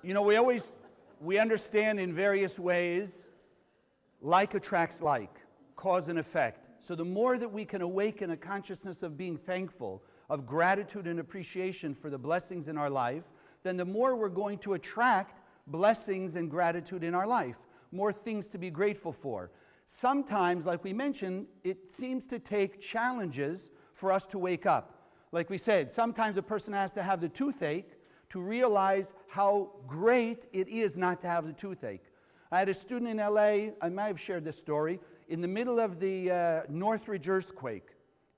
You know, we understand in various ways, like attracts like, cause and effect. So the more that we can awaken a consciousness of being thankful, of gratitude and appreciation for the blessings in our life, then the more we're going to attract blessings and gratitude in our life, more things to be grateful for. Sometimes, like we mentioned, it seems to take challenges for us to wake up. Like we said, sometimes a person has to have the toothache to realize how great it is not to have the toothache. I had a student in LA, I might have shared this story, in the middle of the Northridge earthquake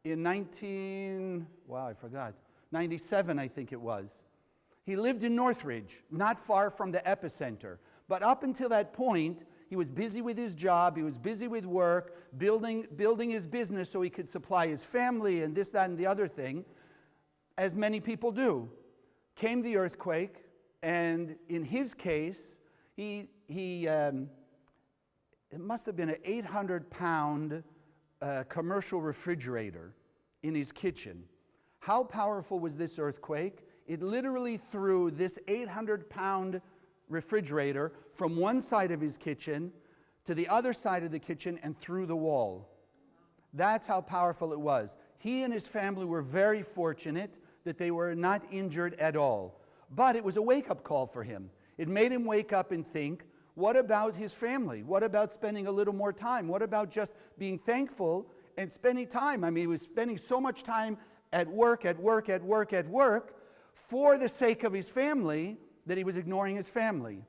in 97, I think it was. He lived in Northridge, not far from the epicenter. But up until that point, he was busy with his job, he was busy with work, building his business so he could supply his family and this, that, and the other thing, as many people do. Came the earthquake, and in his case, it must have been an 800-pound commercial refrigerator in his kitchen. How powerful was this earthquake? It literally threw this 800-pound refrigerator from one side of his kitchen to the other side of the kitchen and through the wall. That's how powerful it was. He and his family were very fortunate that they were not injured at all. But it was a wake-up call for him. It made him wake up and think, what about his family? What about spending a little more time? What about just being thankful and spending time? I mean, he was spending so much time at work for the sake of his family that he was ignoring his family.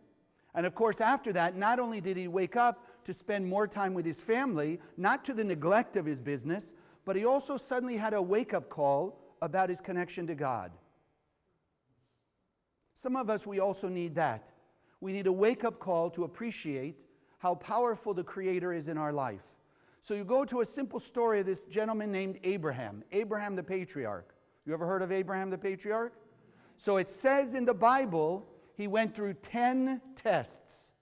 And of course, after that, not only did he wake up to spend more time with his family, not to the neglect of his business, but he also suddenly had a wake-up call about his connection to God. Some of us, we also need that. We need a wake-up call to appreciate how powerful the Creator is in our life. So you go to a simple story of this gentleman named Abraham the patriarch. You ever heard of Abraham the patriarch? So it says in the Bible, he went through 10 tests.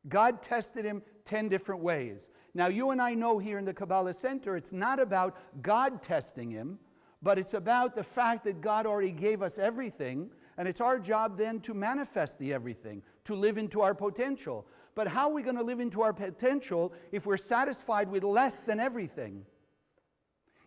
God tested him 10 different ways. Now you and I know here in the Kabbalah Center, it's not about God testing him, but it's about the fact that God already gave us everything, and it's our job then to manifest the everything, to live into our potential. But how are we going to live into our potential if we're satisfied with less than everything?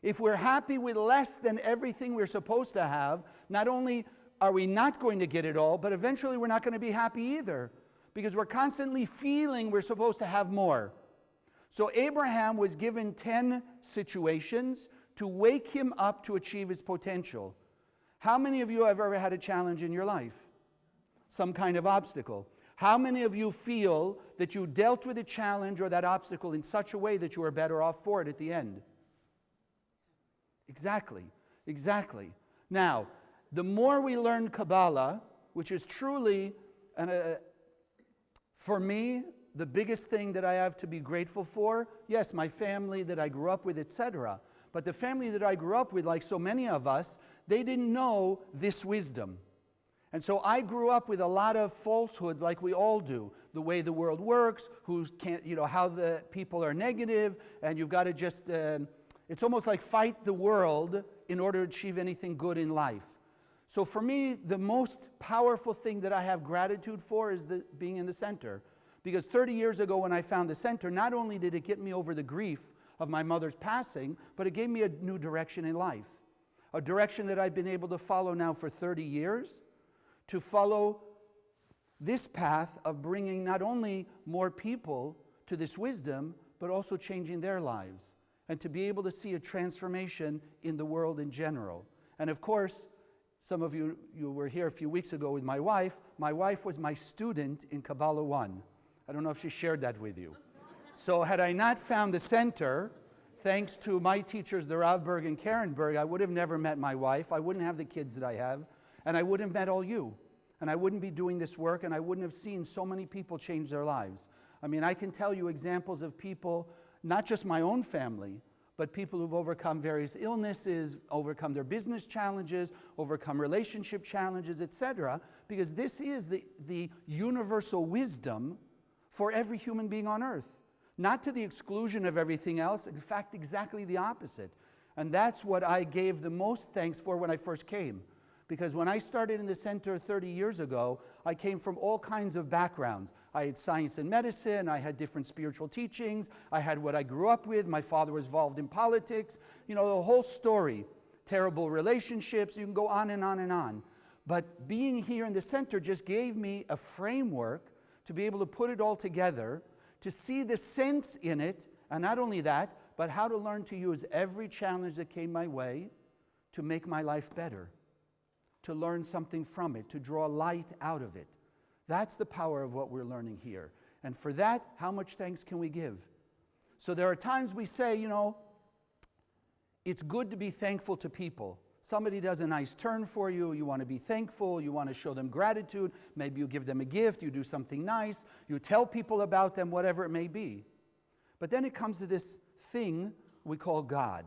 If we're happy with less than everything we're supposed to have, not only are we not going to get it all, but eventually we're not going to be happy either, because we're constantly feeling we're supposed to have more. So Abraham was given 10 situations to wake him up to achieve his potential. How many of you have ever had a challenge in your life? Some kind of obstacle. How many of you feel that you dealt with a challenge or that obstacle in such a way that you were better off for it at the end? Exactly. Now, the more we learn Kabbalah, which is truly, for me, the biggest thing that I have to be grateful for, yes, my family that I grew up with, etc. But the family that I grew up with, like so many of us, they didn't know this wisdom. And so I grew up with a lot of falsehoods like we all do. The way the world works, how the people are negative, and you've got to just, it's almost like fight the world in order to achieve anything good in life. So for me, the most powerful thing that I have gratitude for is being in the center. Because 30 years ago when I found the center, not only did it get me over the grief of my mother's passing, but it gave me a new direction in life. A direction that I've been able to follow now for 30 years, to follow this path of bringing not only more people to this wisdom, but also changing their lives, and to be able to see a transformation in the world in general. And of course, some of you were here a few weeks ago with my wife. My wife was my student in Kabbalah 1. I don't know if she shared that with you. So had I not found the center, thanks to my teachers, the Rav Berg and Karen Berg, I would have never met my wife. I wouldn't have the kids that I have. And I wouldn't have met all you. And I wouldn't be doing this work, and I wouldn't have seen so many people change their lives. I mean, I can tell you examples of people, not just my own family, but people who've overcome various illnesses, overcome their business challenges, overcome relationship challenges, etc. Because this is the universal wisdom for every human being on earth. Not to the exclusion of everything else, in fact, exactly the opposite. And that's what I gave the most thanks for when I first came. Because when I started in the center 30 years ago, I came from all kinds of backgrounds. I had science and medicine, I had different spiritual teachings, I had what I grew up with, my father was involved in politics, the whole story. Terrible relationships, you can go on and on and on. But being here in the center just gave me a framework to be able to put it all together, to see the sense in it, and not only that, but how to learn to use every challenge that came my way to make my life better, to learn something from it, to draw light out of it. That's the power of what we're learning here. And for that, how much thanks can we give? So there are times we say, it's good to be thankful to people. Somebody does a nice turn for you, you want to be thankful, you want to show them gratitude, maybe you give them a gift, you do something nice, you tell people about them, whatever it may be. But then it comes to this thing we call God.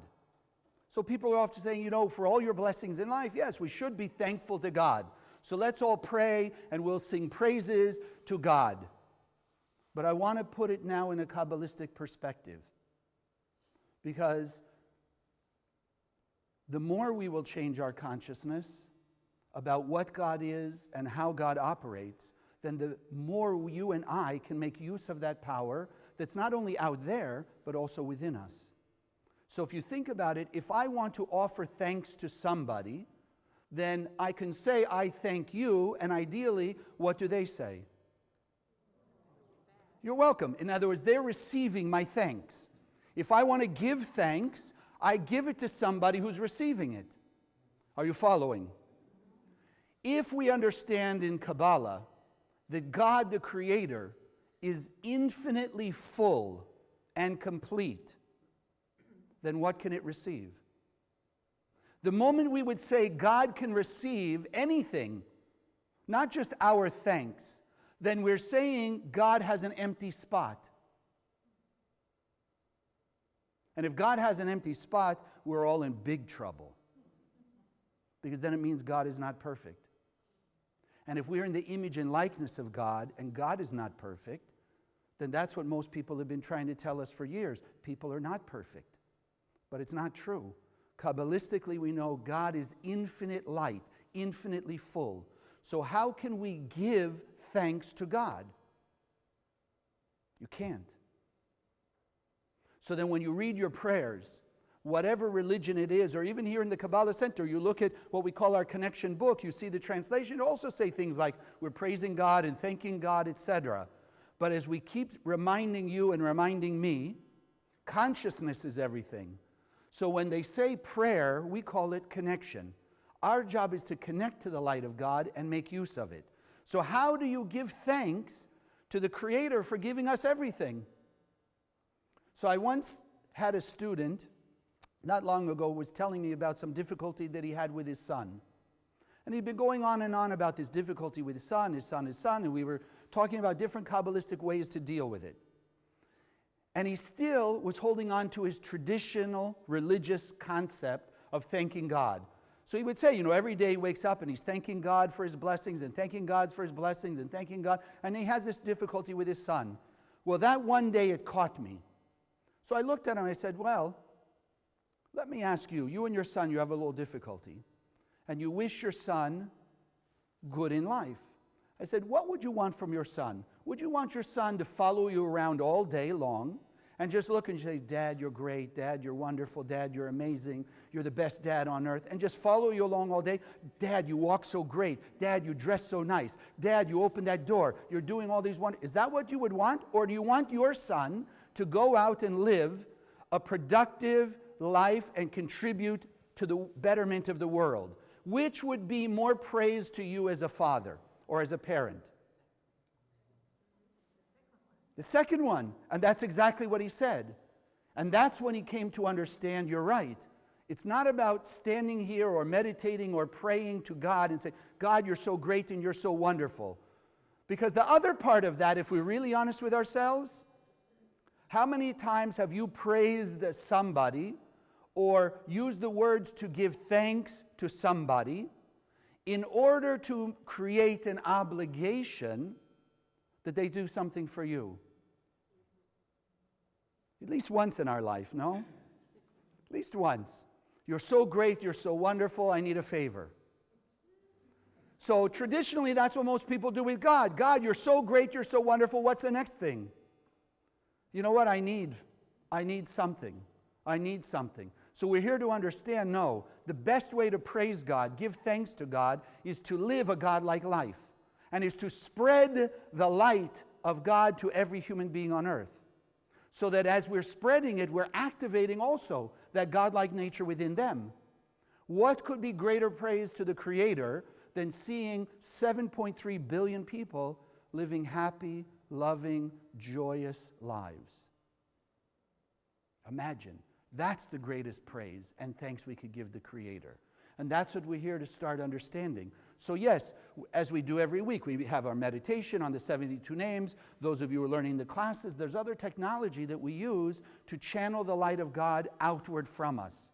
So people are often saying, for all your blessings in life, yes, we should be thankful to God. So let's all pray and we'll sing praises to God. But I want to put it now in a Kabbalistic perspective. Because the more we will change our consciousness about what God is and how God operates, then the more you and I can make use of that power that's not only out there, but also within us. So if you think about it, if I want to offer thanks to somebody, then I can say, I thank you, and ideally, what do they say? You're welcome. In other words, they're receiving my thanks. If I want to give thanks, I give it to somebody who's receiving it. Are you following? If we understand in Kabbalah that God, the Creator, is infinitely full and complete, then what can it receive? The moment we would say God can receive anything, not just our thanks, then we're saying God has an empty spot. And if God has an empty spot, we're all in big trouble. Because then it means God is not perfect. And if we're in the image and likeness of God, and God is not perfect, then that's what most people have been trying to tell us for years. People are not perfect. But it's not true. Kabbalistically, we know God is infinite light, infinitely full. So how can we give thanks to God? You can't. So then when you read your prayers, whatever religion it is, or even here in the Kabbalah Center, you look at what we call our connection book, you see the translation, it also say things like we're praising God and thanking God, etc. But as we keep reminding you and reminding me, consciousness is everything. So when they say prayer, we call it connection. Our job is to connect to the light of God and make use of it. So how do you give thanks to the Creator for giving us everything? So I once had a student, not long ago, was telling me about some difficulty that he had with his son. And he'd been going on and on about this difficulty with his son, and we were talking about different Kabbalistic ways to deal with it. And he still was holding on to his traditional religious concept of thanking God. So he would say, every day he wakes up and he's thanking God for his blessings and thanking God for his blessings and thanking God. And he has this difficulty with his son. Well, that one day it caught me. So I looked at him and I said, well, let me ask you, you and your son, you have a little difficulty. And you wish your son good in life. I said, what would you want from your son? Would you want your son to follow you around all day long and just look and say, Dad, you're great. Dad, you're wonderful. Dad, you're amazing. You're the best dad on earth. And just follow you along all day. Dad, you walk so great. Dad, you dress so nice. Dad, you open that door. You're doing all these wonders. Is that what you would want? Or do you want your son to go out and live a productive life and contribute to the betterment of the world? Which would be more praise to you as a father or as a parent? The second one. And that's exactly what he said. And that's when he came to understand, you're right. It's not about standing here or meditating or praying to God and say, God, you're so great and you're so wonderful. Because the other part of that, if we're really honest with ourselves, how many times have you praised somebody or used the words to give thanks to somebody in order to create an obligation that they do something for you? At least once in our life, no? At least once. You're so great, you're so wonderful, I need a favor. So traditionally, that's what most people do with God. God, you're so great, you're so wonderful. What's the next thing? You know what? I need something. I need something. So we're here to understand, no, the best way to praise God, give thanks to God, is to live a God-like life. And is to spread the light of God to every human being on earth. So that as we're spreading it, we're activating also that God-like nature within them. What could be greater praise to the Creator than seeing 7.3 billion people living happy, loving, joyous lives? Imagine. That's the greatest praise and thanks we could give the Creator. And that's what we're here to start understanding. So yes, as we do every week, we have our meditation on the 72 names. Those of you who are learning the classes, there's other technology that we use to channel the light of God outward from us.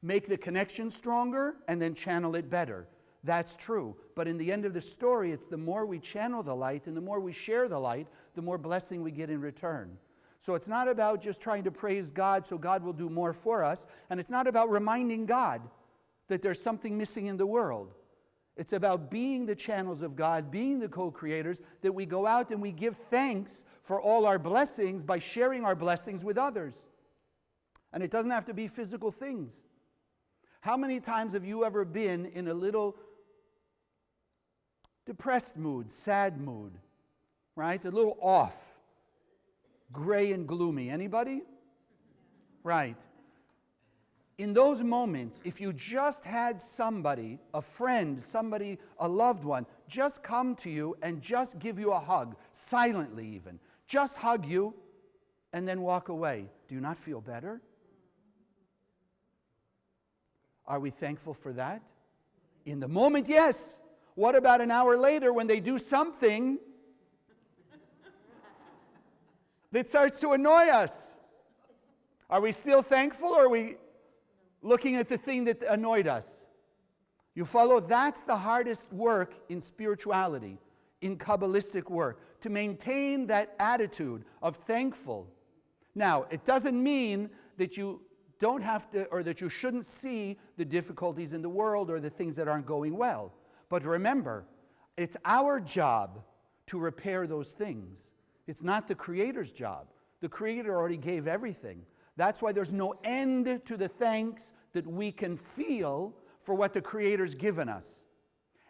Make the connection stronger and then channel it better. That's true. But in the end of the story, it's the more we channel the light and the more we share the light, the more blessing we get in return. So it's not about just trying to praise God so God will do more for us. And it's not about reminding God that there's something missing in the world. It's about being the channels of God, being the co-creators, that we go out and we give thanks for all our blessings by sharing our blessings with others. And it doesn't have to be physical things. How many times have you ever been in a little depressed mood, sad mood, right? A little off, gray and gloomy. Anybody? Right. In those moments, if you just had somebody, a friend, somebody, a loved one, just come to you and just give you a hug, silently even, just hug you and then walk away, do you not feel better? Are we thankful for that? In the moment, yes. What about an hour later when they do something that starts to annoy us? Are we still thankful, or are we looking at the thing that annoyed us? You follow? That's the hardest work in spirituality, in Kabbalistic work, to maintain that attitude of thankful. Now, it doesn't mean that you don't have to, or that you shouldn't see the difficulties in the world or the things that aren't going well. But remember, it's our job to repair those things. It's not the Creator's job. The Creator already gave everything. That's why there's no end to the thanks that we can feel for what the Creator's given us.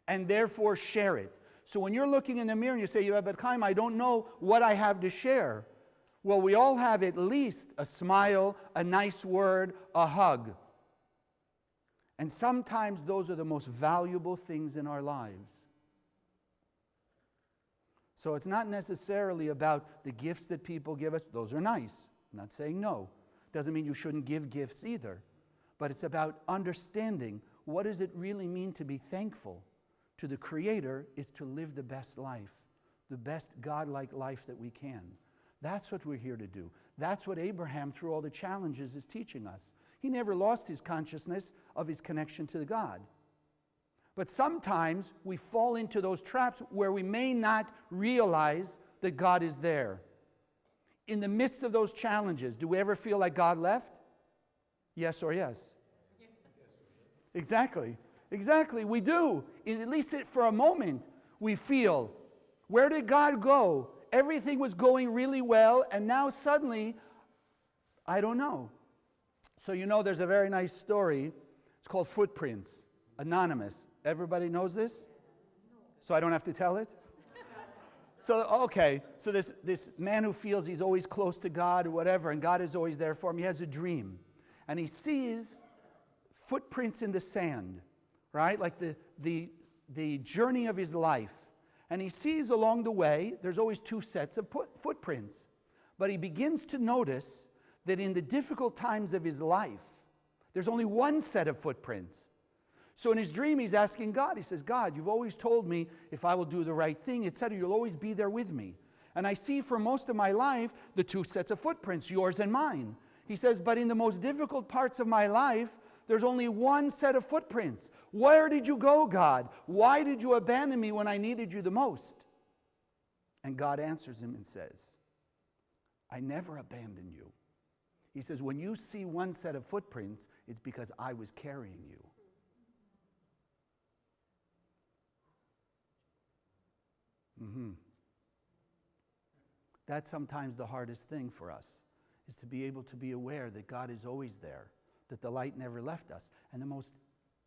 And therefore share it. So when you're looking in the mirror and you say, yeah, but Chaim, I don't know what I have to share. Well, we all have at least a smile, a nice word, a hug. And sometimes those are the most valuable things in our lives. So it's not necessarily about the gifts that people give us. Those are nice. I'm not saying no. Doesn't mean you shouldn't give gifts either. But it's about understanding, what does it really mean to be thankful to the Creator is to live the best life, the best God-like life that we can. That's what we're here to do. That's what Abraham, through all the challenges, is teaching us. He never lost his consciousness of his connection to God. But sometimes we fall into those traps where we may not realize that God is there. In the midst of those challenges, do we ever feel like God left? Yes or yes? Exactly. Exactly, we do. At least for a moment, we feel, where did God go? Everything was going really well, and now suddenly, I don't know. So you know, there's a very nice story. It's called Footprints, anonymous. Everybody knows this? So I don't have to tell it? So, okay, so this man who feels he's always close to God or whatever, and God is always there for him, he has a dream. And he sees footprints in the sand, right? Like the journey of his life. And he sees along the way, there's always two sets of footprints. But he begins to notice that in the difficult times of his life, there's only one set of footprints. So in his dream, he's asking God, he says, God, you've always told me if I will do the right thing, etc., you'll always be there with me. And I see for most of my life, the two sets of footprints, yours and mine. He says, but in the most difficult parts of my life, there's only one set of footprints. Where did you go, God? Why did you abandon me when I needed you the most? And God answers him and says, I never abandoned you. He says, when you see one set of footprints, it's because I was carrying you. That's sometimes the hardest thing for us, is to be able to be aware that God is always there, that the light never left us. And the most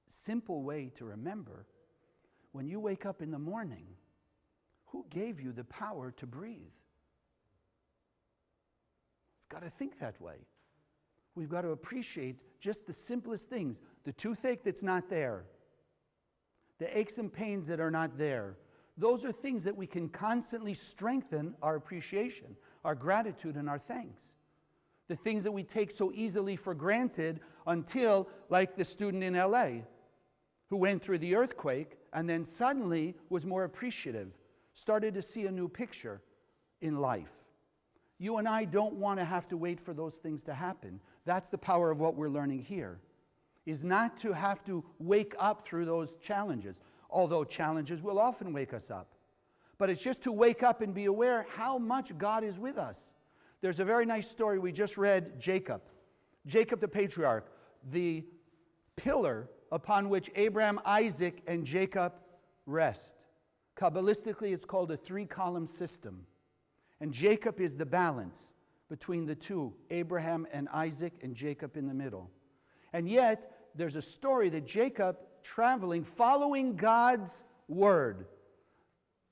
simple way to remember, when you wake up in the morning, who gave you the power to breathe? We've got to think that way. We've got to appreciate just the simplest things. The toothache that's not there, the aches and pains that are not there. Those are things that we can constantly strengthen our appreciation, our gratitude, and our thanks. The things that we take so easily for granted until, like the student in LA, who went through the earthquake and then suddenly was more appreciative, started to see a new picture in life. You and I don't want to have to wait for those things to happen. That's the power of what we're learning here, is not to have to wake up through those challenges, although challenges will often wake us up. But it's just to wake up and be aware how much God is with us. There's a very nice story we just read, Jacob. Jacob the patriarch, the pillar upon which Abraham, Isaac, and Jacob rest. Kabbalistically, it's called a three-column system. And Jacob is the balance between the two, Abraham and Isaac, and Jacob in the middle. And yet, there's a story that Jacob, traveling, following God's word,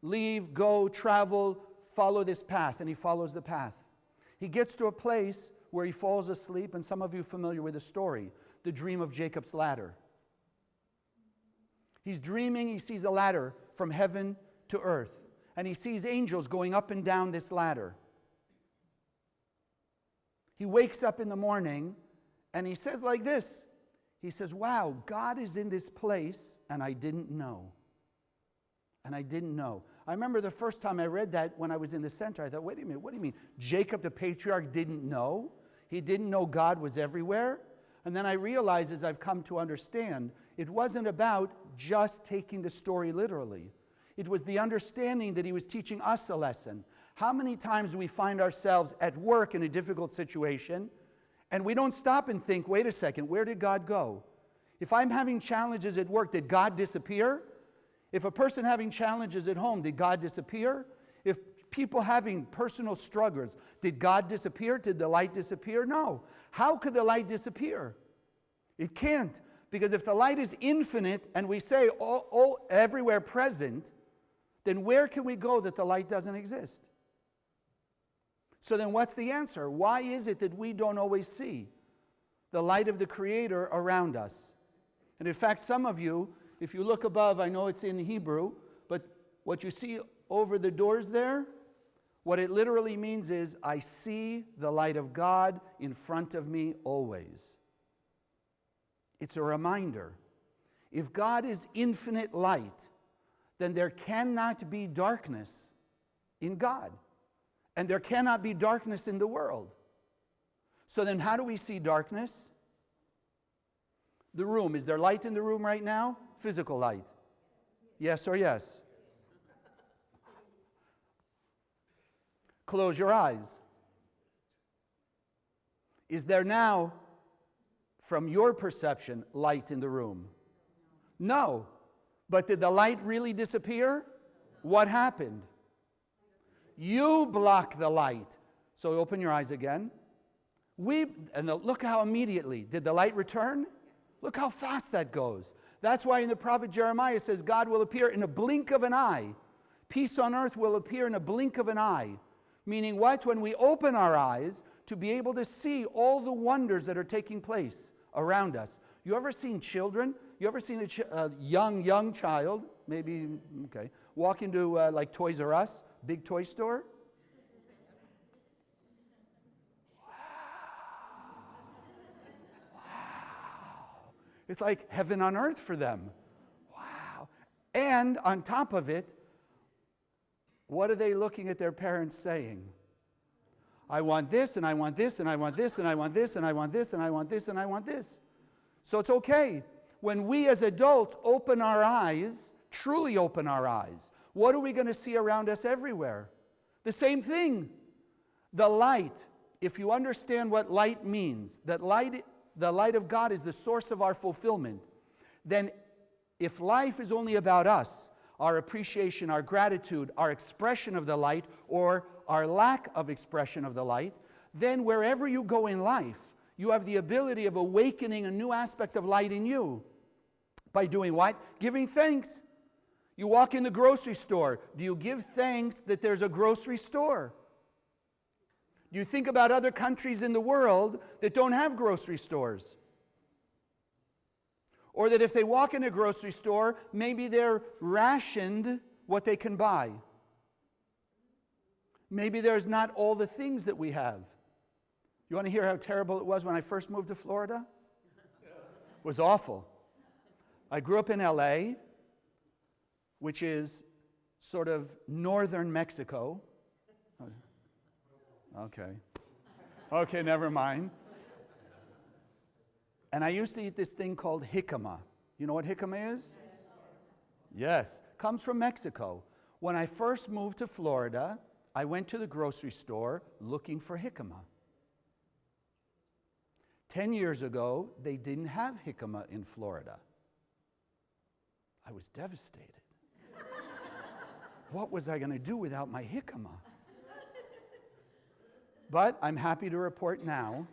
leave, go, travel, follow this path, and he follows the path. He gets to a place where he falls asleep, and some of you are familiar with the story, the dream of Jacob's ladder. He's dreaming, he sees a ladder from heaven to earth, and he sees angels going up and down this ladder. He wakes up in the morning, and he says like this. He says, wow, God is in this place, and I didn't know. And I didn't know. I remember the first time I read that when I was in the center, I thought, wait a minute, what do you mean? Jacob the patriarch didn't know? He didn't know God was everywhere? And then I realized, as I've come to understand, it wasn't about just taking the story literally. It was the understanding that he was teaching us a lesson. How many times do we find ourselves at work in a difficult situation, and we don't stop and think, wait a second, where did God go? If I'm having challenges at work, did God disappear? If a person having challenges at home, did God disappear? If people having personal struggles, did God disappear? Did the light disappear? No. How could the light disappear? It can't. Because if the light is infinite and we say all everywhere present, then where can we go that the light doesn't exist? So then what's the answer? Why is it that we don't always see the light of the Creator around us? And in fact, some of you, if you look above, I know it's in Hebrew, but what you see over the doors there, what it literally means is, I see the light of God in front of me always. It's a reminder. If God is infinite light, then there cannot be darkness in God. And there cannot be darkness in the world. So then how do we see darkness? The room. Is there light in the room right now? Physical light. Yes or yes? Close your eyes. Is there now, from your perception, light in the room? No. But did the light really disappear? What happened? You block the light. So open your eyes again. Look how immediately. Did the light return? Look how fast that goes. That's why in the prophet Jeremiah it says God will appear in a blink of an eye. Peace on earth will appear in a blink of an eye. Meaning what? When we open our eyes to be able to see all the wonders that are taking place around us. You ever seen children? You ever seen a young child, maybe, okay, walk into like Toys R Us, big toy store? Wow. It's like heaven on earth for them. Wow. And on top of it, what are they looking at their parents saying? I want this, and I want this, and I want this, and I want this, and I want this, and I want this, and I want this. So it's okay. When we as adults open our eyes, truly open our eyes, what are we going to see around us everywhere? The same thing. The light. If you understand what light means, that light, the light of God is the source of our fulfillment, then if life is only about us, our appreciation, our gratitude, our expression of the light, or our lack of expression of the light, then wherever you go in life, you have the ability of awakening a new aspect of light in you. By doing what? Giving thanks. You walk in the grocery store. Do you give thanks that there's a grocery store? Do you think about other countries in the world that don't have grocery stores? Or that if they walk in a grocery store, maybe they're rationed what they can buy. Maybe there's not all the things that we have. You want to hear how terrible it was when I first moved to Florida? It was awful. I grew up in LA, which is sort of northern Mexico. Okay, never mind. And I used to eat this thing called jicama. You know what jicama is? Yes. Comes from Mexico. When I first moved to Florida, I went to the grocery store looking for jicama. 10 years ago, they didn't have jicama in Florida. I was devastated. What was I going to do without my jicama? But I'm happy to report now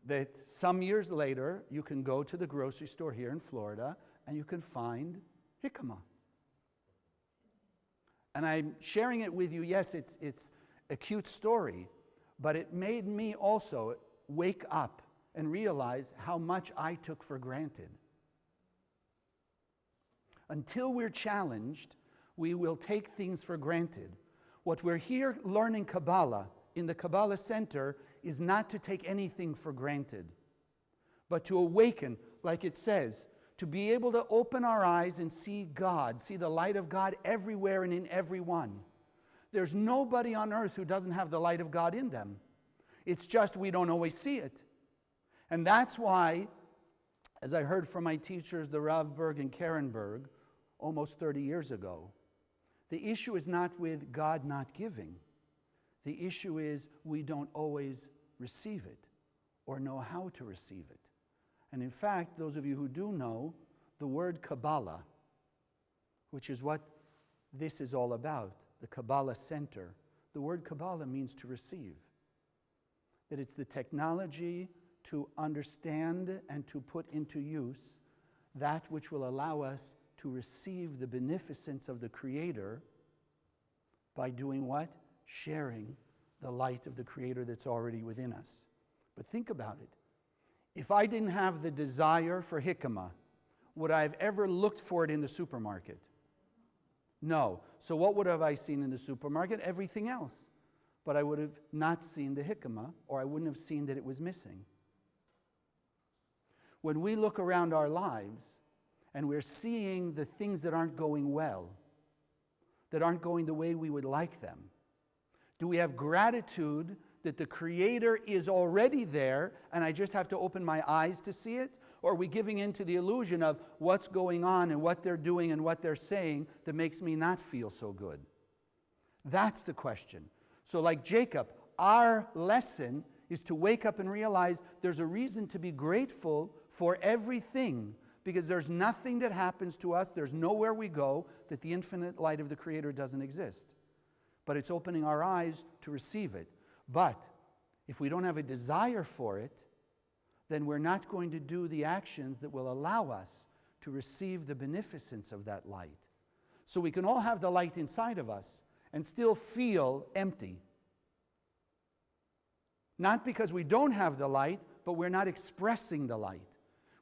that some years later, you can go to the grocery store here in Florida and you can find jicama. And I'm sharing it with you. Yes, it's a cute story, but it made me also wake up and realize how much I took for granted. Until we're challenged, we will take things for granted. What we're here learning Kabbalah in the Kabbalah Center is not to take anything for granted, but to awaken, like it says, to be able to open our eyes and see God, see the light of God everywhere and in everyone. There's nobody on earth who doesn't have the light of God in them. It's just we don't always see it. And that's why, as I heard from my teachers, the Rav Berg and Karen Berg, almost 30 years ago, the issue is not with God not giving. The issue is we don't always receive it or know how to receive it. And in fact, those of you who do know, the word Kabbalah, which is what this is all about, the Kabbalah Center, the word Kabbalah means to receive. That it's the technology to understand and to put into use that which will allow us to receive the beneficence of the Creator by doing what? Sharing the light of the Creator that's already within us. But think about it. If I didn't have the desire for jicama, would I have ever looked for it in the supermarket? No. So what would have I seen in the supermarket? Everything else. But I would have not seen the jicama, or I wouldn't have seen that it was missing. When we look around our lives and we're seeing the things that aren't going well, that aren't going the way we would like them, do we have gratitude that the Creator is already there and I just have to open my eyes to see it? Or are we giving into the illusion of what's going on and what they're doing and what they're saying that makes me not feel so good? That's the question. So like Jacob, our lesson is to wake up and realize there's a reason to be grateful for everything, because there's nothing that happens to us, there's nowhere we go that the infinite light of the Creator doesn't exist. But it's opening our eyes to receive it. But if we don't have a desire for it, then we're not going to do the actions that will allow us to receive the beneficence of that light. So we can all have the light inside of us and still feel empty. Not because we don't have the light, but we're not expressing the light.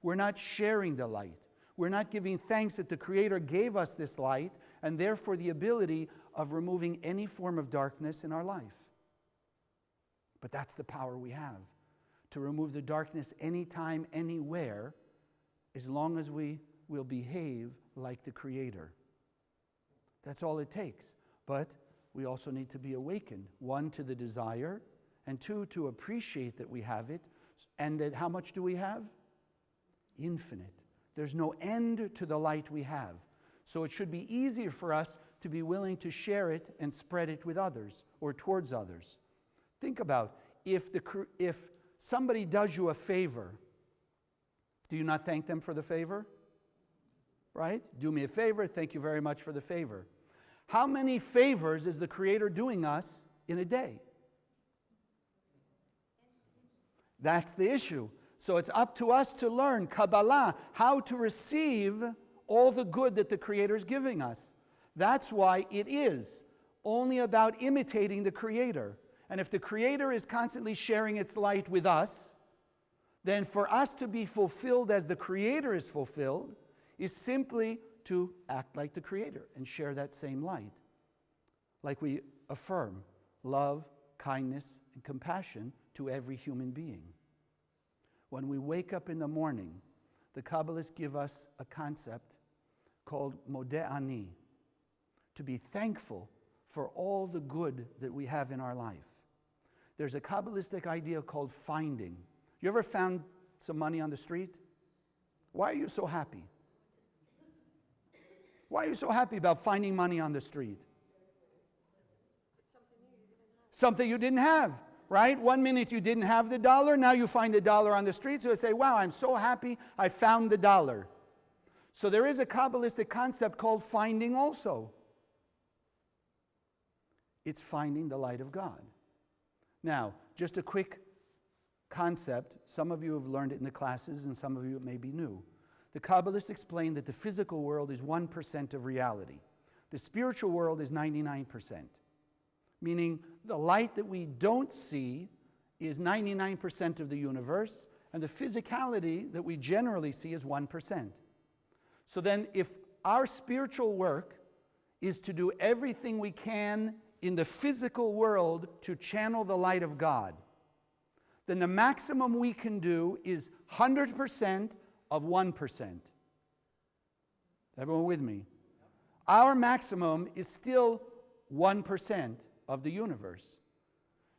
We're not sharing the light. We're not giving thanks that the Creator gave us this light and therefore the ability of removing any form of darkness in our life. But that's the power we have, to remove the darkness anytime, anywhere, as long as we will behave like the Creator. That's all it takes. But we also need to be awakened, one, to the desire, and two, to appreciate that we have it. And that how much do we have? Infinite. There's no end to the light we have. So it should be easier for us to be willing to share it and spread it with others or towards others. Think about if somebody does you a favor, do you not thank them for the favor? right? Do me a favor, thank you very much for the favor. How many favors is the Creator doing us in a day? That's the issue. So it's up to us to learn Kabbalah, how to receive all the good that the Creator is giving us. That's why it is only about imitating the Creator. And if the Creator is constantly sharing its light with us, then for us to be fulfilled as the Creator is fulfilled is simply to act like the Creator and share that same light. Like we affirm love, kindness, and compassion to every human being. When we wake up in the morning, the Kabbalists give us a concept called Modeh Ani, to be thankful for all the good that we have in our life. There's a Kabbalistic idea called finding. You ever found some money on the street? Why are you so happy? Why are you so happy about finding money on the street? Something you didn't have, right? 1 minute you didn't have the dollar, now you find the dollar on the street, so you say, wow, I'm so happy I found the dollar. So there is a Kabbalistic concept called finding also. It's finding the light of God. Now, just a quick concept. Some of you have learned it in the classes, and some of you it may be new. The Kabbalists explain that the physical world is 1% of reality. The spiritual world is 99%. Meaning the light that we don't see is 99% of the universe, and the physicality that we generally see is 1%. So then if our spiritual work is to do everything we can in the physical world to channel the light of God, then the maximum we can do is 100% of 1%. Everyone with me? Our maximum is still 1% of the universe.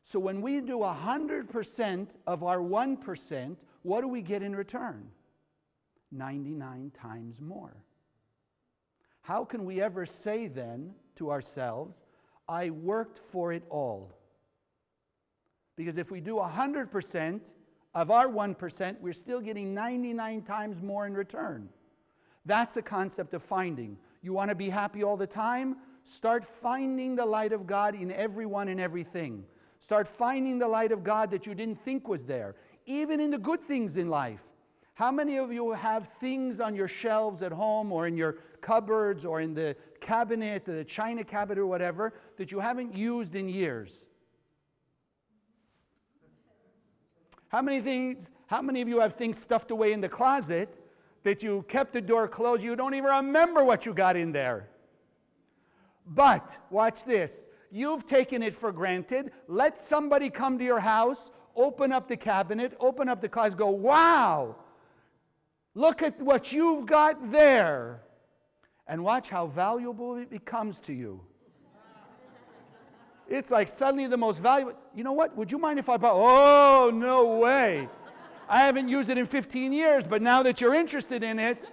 So when we do 100% of our 1%, what do we get in return? 99 times more. How can we ever say then to ourselves, I worked for it all? Because if we do 100% of our 1%, we're still getting 99 times more in return. That's the concept of finding. You want to be happy all the time? Start finding the light of God in everyone and everything. Start finding the light of God that you didn't think was there, even in the good things in life. How many of you have things on your shelves at home or in your cupboards or in the cabinet, the china cabinet or whatever, that you haven't used in years? How many of you have things stuffed away in the closet that you kept the door closed, you don't even remember what you got in there? But, watch this, you've taken it for granted. Let somebody come to your house, open up the cabinet, open up the closet, go, wow, look at what you've got there. And watch how valuable it becomes to you. It's like suddenly the most valuable. You know what? Would you mind if I bought? Oh, no way. I haven't used it in 15 years, but now that you're interested in it,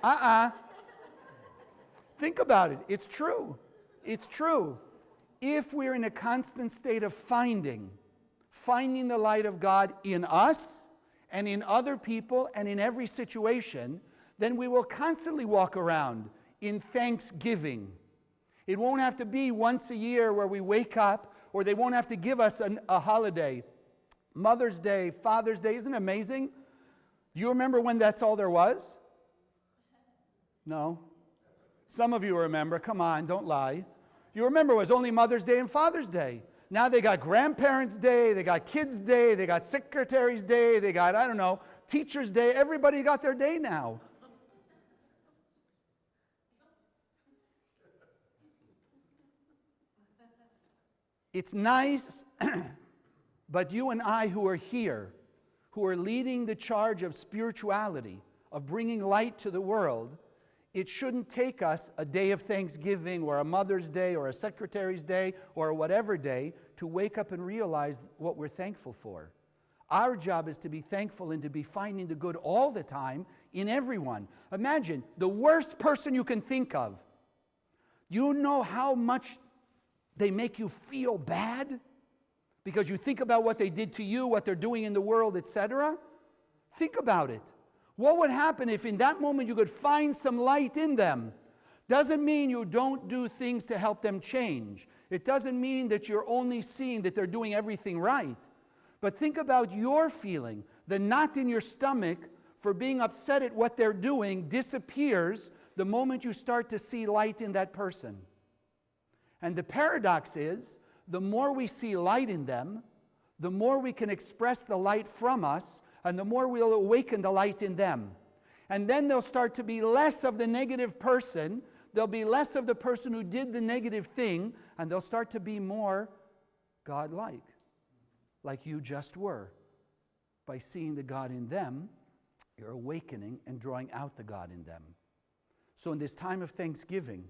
Think about it. It's true. It's true. If we're in a constant state of finding the light of God in us and in other people and in every situation, then we will constantly walk around in thanksgiving. It won't have to be once a year where we wake up, or they won't have to give us a holiday. Mother's Day, Father's Day, isn't it amazing? Do you remember when that's all there was? No? Some of you remember. Come on, don't lie. You remember it was only Mother's Day and Father's Day. Now they got Grandparents' Day, they got Kids' Day, they got Secretary's Day, they got, I don't know, Teacher's Day. Everybody got their day now. It's nice, but you and I who are here, who are leading the charge of spirituality, of bringing light to the world, it shouldn't take us a day of Thanksgiving or a Mother's Day or a Secretary's Day or whatever day to wake up and realize what we're thankful for. Our job is to be thankful and to be finding the good all the time in everyone. Imagine the worst person you can think of. You know how much they make you feel bad because you think about what they did to you, what they're doing in the world, etc. Think about it. What would happen if in that moment you could find some light in them? Doesn't mean you don't do things to help them change. It doesn't mean that you're only seeing that they're doing everything right. But think about your feeling. The knot in your stomach for being upset at what they're doing disappears the moment you start to see light in that person. And the paradox is, the more we see light in them, the more we can express the light from us, and the more we'll awaken the light in them. And then they'll start to be less of the negative person, they'll be less of the person who did the negative thing, and they'll start to be more God-like, like you just were. By seeing the God in them, you're awakening and drawing out the God in them. So in this time of Thanksgiving,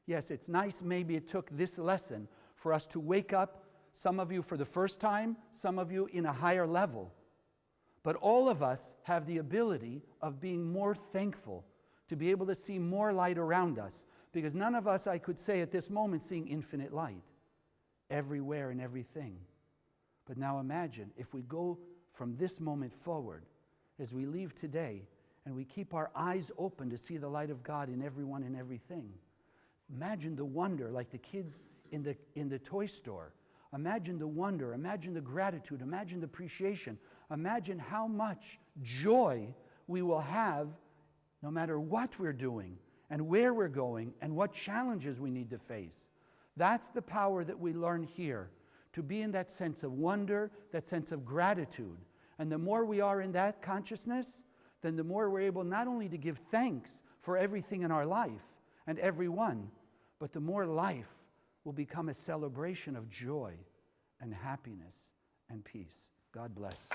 yes, it's nice maybe it took this lesson for us to wake up, some of you for the first time, some of you in a higher level. But all of us have the ability of being more thankful, to be able to see more light around us. Because none of us, I could say at this moment, seeing infinite light everywhere and everything. But now imagine if we go from this moment forward, as we leave today, and we keep our eyes open to see the light of God in everyone and everything. Imagine the wonder, like the kids in the toy store. Imagine the wonder, imagine the gratitude, imagine the appreciation. Imagine how much joy we will have no matter what we're doing and where we're going and what challenges we need to face. That's the power that we learn here, to be in that sense of wonder, that sense of gratitude. And the more we are in that consciousness, then the more we're able not only to give thanks for everything in our life and everyone, but the more life will become a celebration of joy and happiness and peace. God bless.